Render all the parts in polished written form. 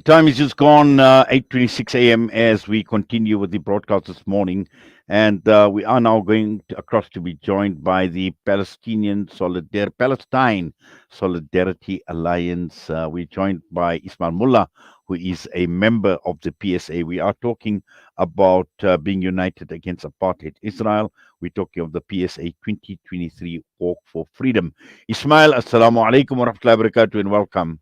Time is just gone 8:26 a.m. as we continue with the broadcast this morning, and we are now across to be joined by the Palestine Solidarity Alliance. We're joined by Ismail Moolla, who is a member of the PSA. We are talking about being united against apartheid Israel. We're talking of the PSA 2023 Walk for Freedom. Ismail, assalamu alaikum wa rahmatullahi wa barakatuh, and welcome.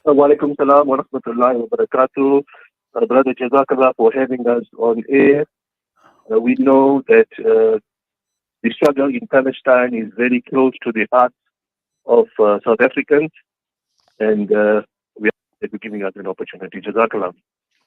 Walaikum salam wa rahmatullahi wa barakatuh. Brother, Jazakallah for having us on air. We know that the struggle in Palestine is very close to the hearts of South Africans, and we are giving us an opportunity. Jazakallah.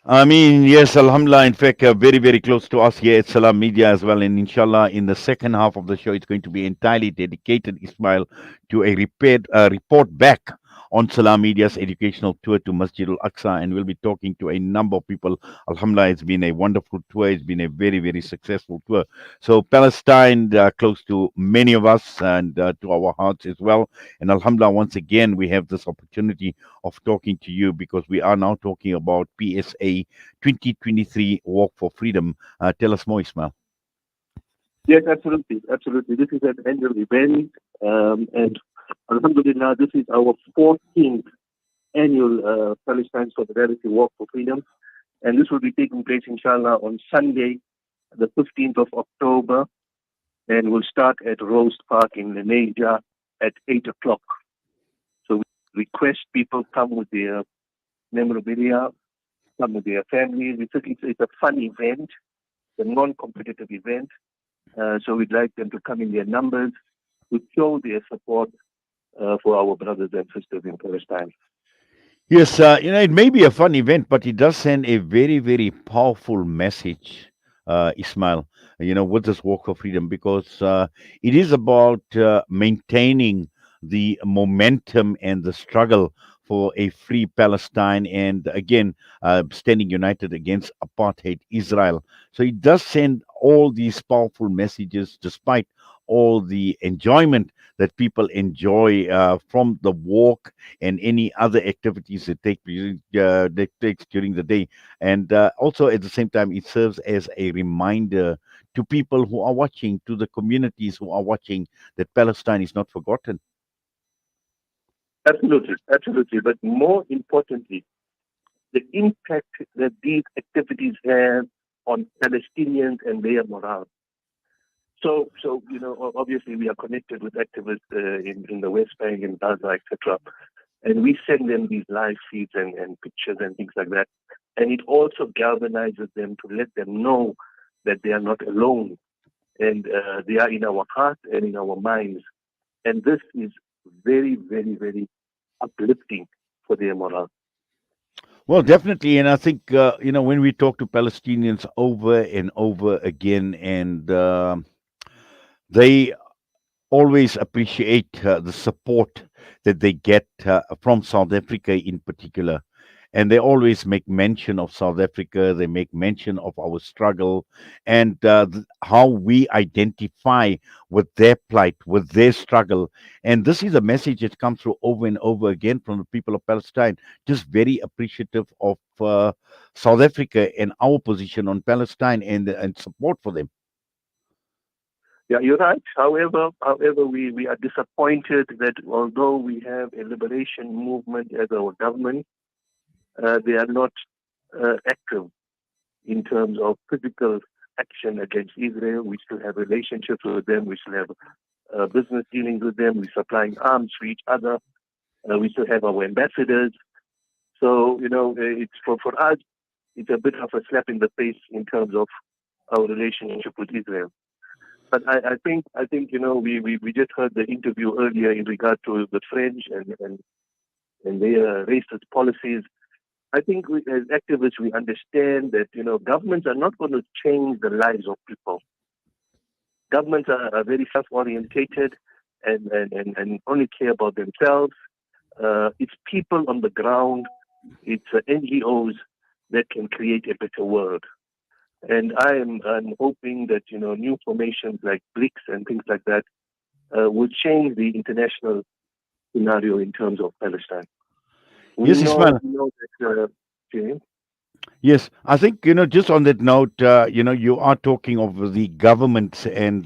I mean, yes, Alhamdulillah. In fact, very, very close to us here at Salam Media as well. And inshallah, in the second half of the show, it's going to be entirely dedicated, Ismail, to a report back on Salam Media's educational tour to Masjid al-Aqsa. And we'll be talking to a number of people. Alhamdulillah, it's been a wonderful tour. It's been a very, very successful tour. So Palestine, close to many of us and to our hearts as well. And Alhamdulillah, once again, we have this opportunity of talking to you because we are now talking about PSA 2023 Walk for Freedom. Tell us more, Ismail. Yes, absolutely. Absolutely. This is an annual event, and Alhamdulillah, this is our 14th annual Palestine Solidarity Walk for Freedom, and this will be taking place, inshallah, on Sunday, the 15th of October, and we'll start at Rose Park in Lenasia at 8 o'clock. So we request people come with their memorabilia, come with their families. It's a fun event, a non-competitive event, so we'd like them to come in their numbers to show their support for our brothers and sisters in Palestine. Yes, it may be a fun event, but it does send a very, very powerful message, Ismail, with this Walk for Freedom, because it is about maintaining the momentum and the struggle for a free Palestine and, again, standing united against apartheid Israel. So it does send all these powerful messages despite all the enjoyment that people enjoy from the walk and any other activities that takes during the day. And also at the same time, it serves as a reminder to people who are watching, to the communities who are watching, that Palestine is not forgotten. Absolutely, absolutely. But more importantly, the impact that these activities have on Palestinians and their morale. So obviously we are connected with activists in the West Bank, in Gaza, etc. And we send them these live feeds and pictures and things like that. And it also galvanizes them to let them know that they are not alone. And they are in our hearts and in our minds. And this is very, very, very uplifting for their morale. Well, definitely. And I think, when we talk to Palestinians over and over again, and they always appreciate the support that they get from South Africa in particular. And they always make mention of South Africa. They make mention of our struggle and how we identify with their plight, with their struggle. And this is a message that comes through over and over again from the people of Palestine, just very appreciative of South Africa and our position on Palestine and support for them. Yeah, you're right. However, we are disappointed that although we have a liberation movement as our government, they are not active in terms of physical action against Israel. We still have relationships with them. We still have business dealings with them. We're supplying arms to each other. We still have our ambassadors. So, it's for us, it's a bit of a slap in the face in terms of our relationship with Israel. But I think we just heard the interview earlier in regard to the French and their racist policies. I think as activists, we understand that, governments are not going to change the lives of people. Governments are very self-orientated and only care about themselves. It's people on the ground, it's NGOs that can create a better world. And I'm hoping that, new formations like BRICS and things like that will change the international scenario in terms of Palestine. We Yes, know, Ismail. we know that, okay, Yes, I think, just on that note, you are talking of the government, and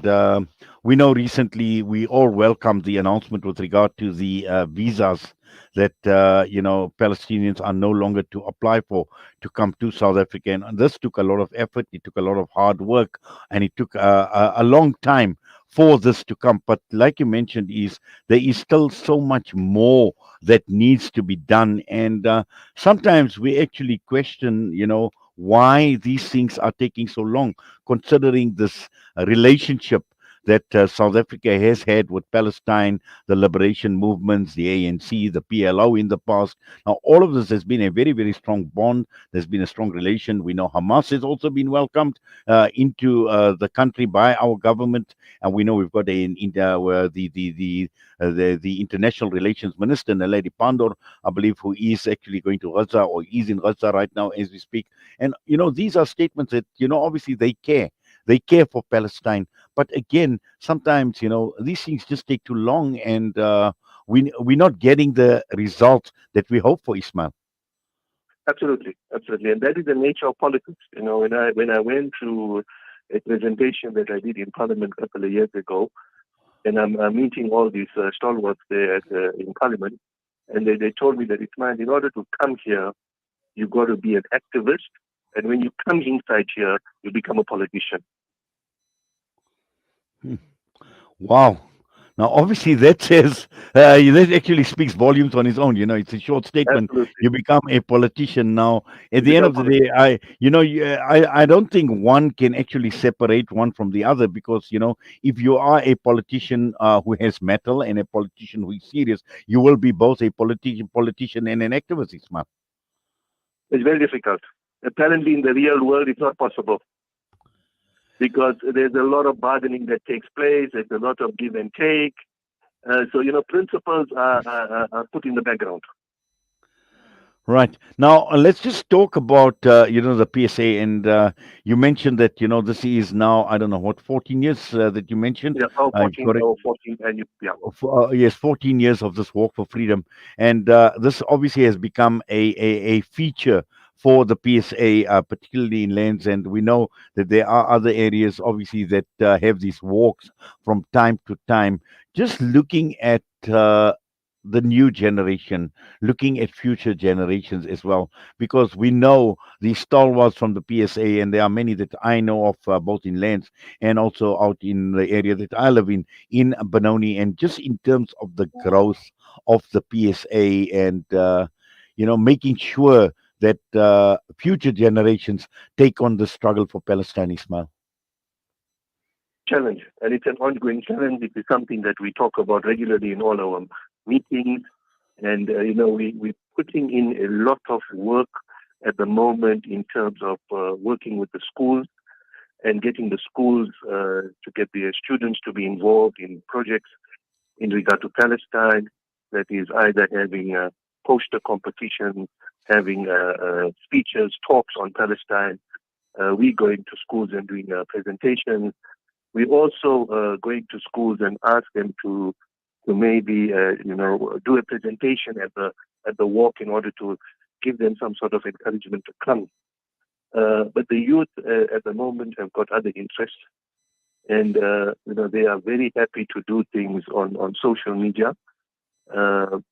we know recently we all welcomed the announcement with regard to the visas that, Palestinians are no longer to apply for to come to South Africa. And this took a lot of effort, it took a lot of hard work, and it took a long time for this to come. But like you mentioned, there is still so much more that needs to be done. And sometimes we actually question, why these things are taking so long, considering this relationship that South Africa has had with Palestine, the liberation movements, the ANC, the PLO in the past. Now, all of this has been a very, very strong bond. There's been a strong relation. We know Hamas has also been welcomed into the country by our government, and we know we've got the international relations minister, Naledi Pandor, I believe, who is actually going to Gaza or is in Gaza right now as we speak. And, these are statements that, obviously they care. They care for Palestine. But again, sometimes, these things just take too long, and we're not getting the results that we hope for, Ismail. absolutely, absolutely, and that is the nature of politics. When I went to a presentation that I did in Parliament a couple of years ago, and I'm meeting all these stalwarts there in Parliament, and they told me that it's man, in order to come here, you got to be an activist, and when you come inside here, you become a politician. Hmm. Wow. Now, obviously, that says that actually speaks volumes on its own. It's a short statement. Absolutely, You become a politician. Now, at you the end become a of the day, politician. I don't think one can actually separate one from the other, because if you are a politician who has metal and a politician who is serious, you will be both a politician and an activist, Ismail. It's very difficult. Apparently, in the real world, it's not possible because there's a lot of bargaining that takes place. There's a lot of give and take. So principles are put in the background. Right. Now, let's just talk about, the PSA. And you mentioned that, this is now, I don't know, what, 14 years that you mentioned? Yeah, oh, 14, Correct. oh, 14, and yeah, Yes, 14 years of this walk for freedom. And this obviously has become a feature for the PSA, particularly in lands. And we know that there are other areas, obviously, that have these walks from time to time. Just looking at the new generation, looking at future generations as well, because we know the stalwarts from the PSA, and there are many that I know of, both in lands and also out in the area that I live in Benoni, and just in terms of the growth of the PSA, and making sure that future generations take on the struggle for Palestine, Ismail. challenge. And it's an ongoing challenge. It is something that we talk about regularly in all our meetings. And, we're putting in a lot of work at the moment in terms of working with the schools and getting the schools to get their students to be involved in projects in regard to Palestine. That is either having poster competition, having speeches, talks on Palestine. We going to schools and doing presentations. We also going to schools and ask them to maybe do a presentation at the walk in order to give them some sort of encouragement to come. But the youth at the moment have got other interests, and they are very happy to do things on social media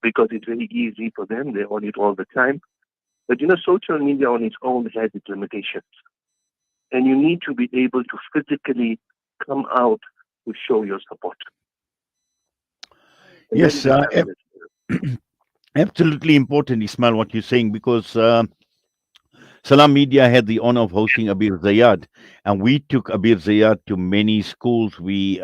because it's very easy for them. They're on it all the time. But social media on its own has its limitations, and you need to be able to physically come out to show your support, and that is Yes, a challenge. absolutely important, Ismail, what you're saying, because Salam Media had the honor of hosting Abir Zayad, and we took Abir Zayad to many schools. We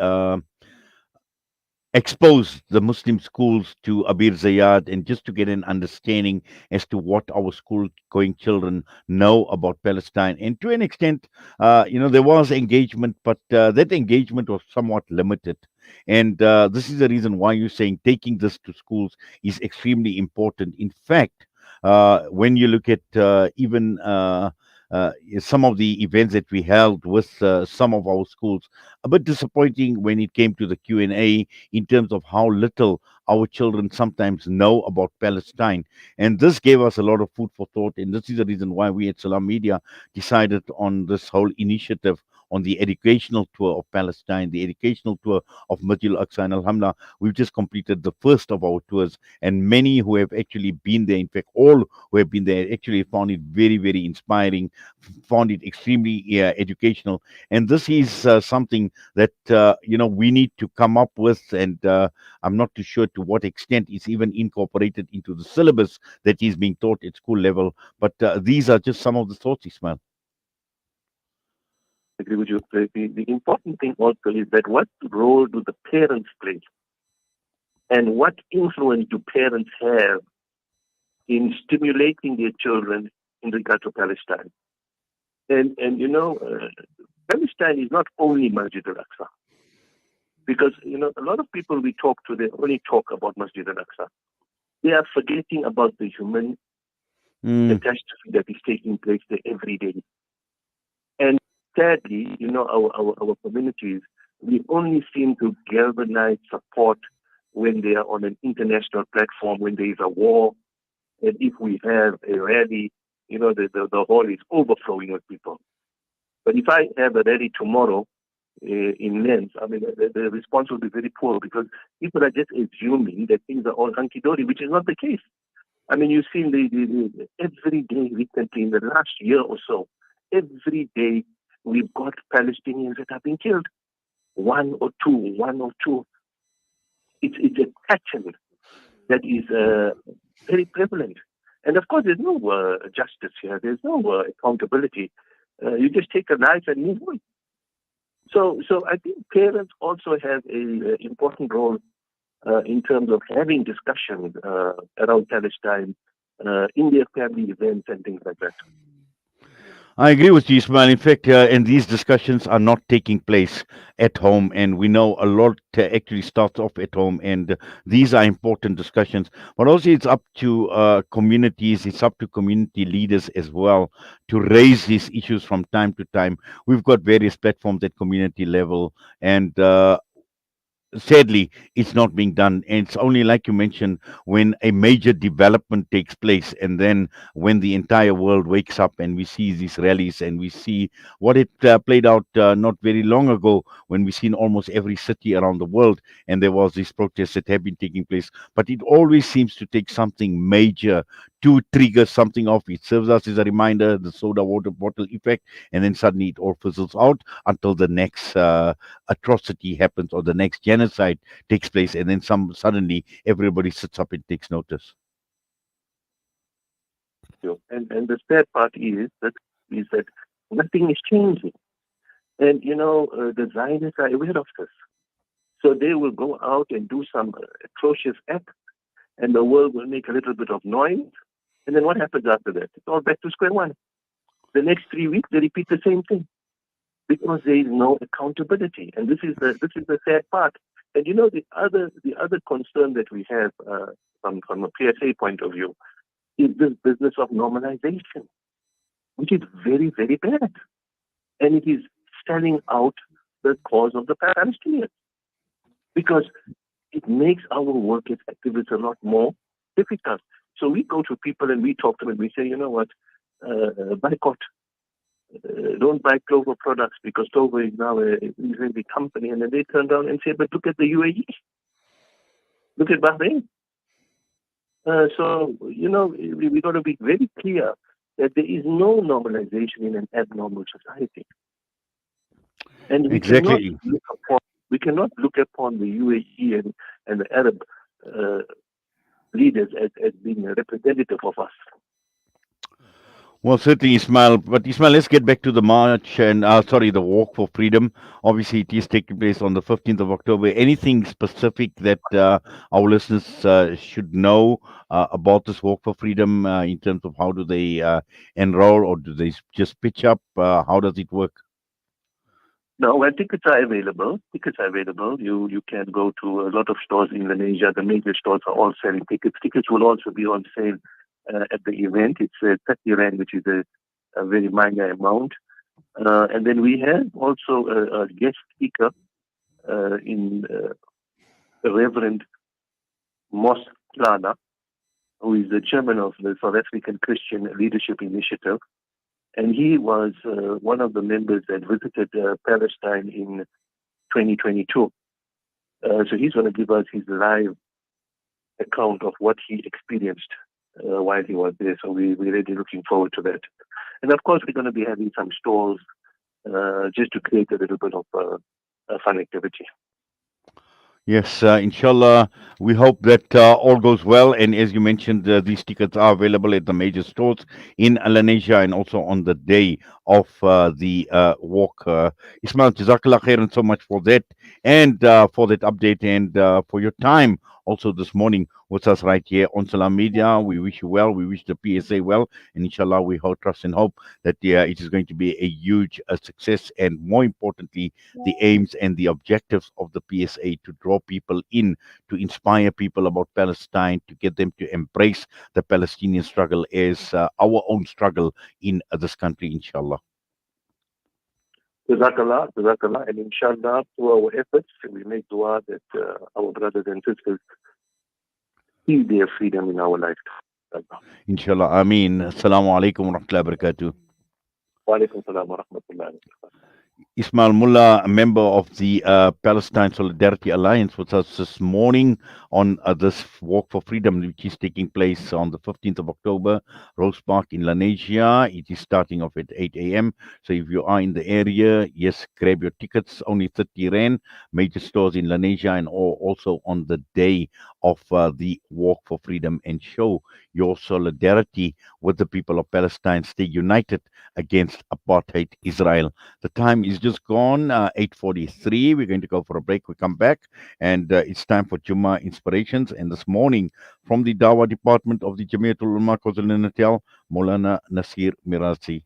exposed the Muslim schools to Abir Zayad, and just to get an understanding as to what our school going children know about Palestine. And to an extent, there was engagement, but that engagement was somewhat limited. And this is the reason why you're saying taking this to schools is extremely important. In fact, when you look at even some of the events that we held with some of our schools. A bit disappointing when it came to the Q&A in terms of how little our children sometimes know about Palestine. And this gave us a lot of food for thought. And this is the reason why we at Salam Media decided on this whole initiative on the educational tour of Palestine, the educational tour of Masjid al-Aqsa and Alhamdulillah. We've just completed the first of our tours, and many who have actually been there, in fact, all who have been there, actually found it very, very inspiring, found it extremely educational. And this is something that, we need to come up with, and I'm not too sure to what extent it's even incorporated into the syllabus that is being taught at school level. But these are just some of the thoughts, Ismail. Agree with you. The important thing also is that what role do the parents play, and what influence do parents have in stimulating their children in regard to Palestine? And Palestine is not only Masjid al-Aqsa, because a lot of people we talk to, they only talk about Masjid al-Aqsa. They are forgetting about the human catastrophe that is taking place there every day. And sadly, our communities, we only seem to galvanize support when they are on an international platform, when there is a war, and if we have a rally, the hall is overflowing with people. But if I have a rally tomorrow in Lens, I mean, the response will be very poor, because people are just assuming that things are all hunky-dory, which is not the case. I mean, you've seen the every day recently in the last year or so, every day we've got Palestinians that are being killed. One or two. It's a pattern that is very prevalent. And of course, there's no justice here. There's no accountability. You just take a knife and move on. So I think parents also have an important role in terms of having discussions around Palestine in their family events and things like that. I agree with you, Ismail. In fact, and these discussions are not taking place at home, and we know a lot actually starts off at home, and these are important discussions. But also, it's up to communities, it's up to community leaders as well to raise these issues from time to time. We've got various platforms at community level, and sadly it's not being done, and it's only like you mentioned when a major development takes place, and then when the entire world wakes up and we see these rallies, and we see what it played out not very long ago, when we seen almost every city around the world and there was these protests that have been taking place. But it always seems to take something major to trigger something off. It serves us as a reminder, the soda water bottle effect, and then suddenly it all fizzles out until the next atrocity happens or the next genocide takes place, and then suddenly everybody sits up and takes notice. And the sad part is that nothing is changing. And the Zionists are aware of this. So they will go out and do some atrocious act, and the world will make a little bit of noise. And then what happens after that? It's all back to square one. The next 3 weeks, they repeat the same thing, because there is no accountability. And this is the sad part. And the other concern that we have from a PSA point of view is this business of normalization, which is very, very bad. And it is selling out the cause of the Palestinians, because it makes our work as activists a lot more difficult. So we go to people and we talk to them and we say, you know what, boycott. Don't buy Clover products because Clover is now an Israeli company. And then they turn around and say, but look at the UAE. Look at Bahrain. So we got to be very clear that there is no normalization in an abnormal society. And Exactly. we cannot look upon the UAE and the Arab leaders as being a representative of us. Well, certainly, Ismail. But Ismail, let's get back to the march and the Walk for Freedom. Obviously, it is taking place on the 15th of October. Anything specific that our listeners should know about this Walk for Freedom in terms of how do they enroll, or do they just pitch up? How does it work? No, well, tickets are available. You can go to a lot of stores in Indonesia. The major stores are all selling tickets. Tickets will also be on sale at the event. It's 30 Rand, which is a very minor amount. And then we have also a guest speaker in Reverend Mos Lana, who is the chairman of the South African Christian Leadership Initiative. And he was one of the members that visited Palestine in 2022. So he's going to give us his live account of what he experienced while he was there. So we're really looking forward to that. And of course, we're going to be having some stalls just to create a little bit of fun activity. Yes, inshallah, we hope that all goes well. And as you mentioned, these tickets are available at the major stores in Malaysia and also on the day of the walk. Ismail, Jazakallah khairan so much for that and for that update and for your time also this morning with us right here on Salam Media. We wish you well. We wish the PSA well. And inshallah, we hope, trust and hope that it is going to be a huge success and more importantly, the aims and the objectives of the PSA to draw people in, to inspire people about Palestine, to get them to embrace the Palestinian struggle as our own struggle in this country, inshallah. Jazakallah, Jazakallah, and inshallah, through our efforts, we make dua that our brothers and sisters see their freedom in our lifetime. Inshallah. Ameen. Assalamu alaikum wa rahmatullahi wa barakatuh. Wa alaikum salam wa rahmatullahi wa barakatuh. Ismail Moolla, a member of the Palestine Solidarity Alliance, with us this morning on this Walk for Freedom, which is taking place on the 15th of October, Rose Park in Lanesia. It is starting off at 8 a.m. So if you are in the area, yes, grab your tickets, only 30 Rand, major stores in Lanesia, and also on the day of the Walk for Freedom, and show your solidarity with the people of Palestine. Stay united against apartheid Israel. The time is just gone, 8:43. We're going to go for a break. We come back, and it's time for Jummah Inspirations. And this morning, from the Dawah Department of the Jamiatul Ulama KwaZulu-Natal, Maulana Nasir Mirazi.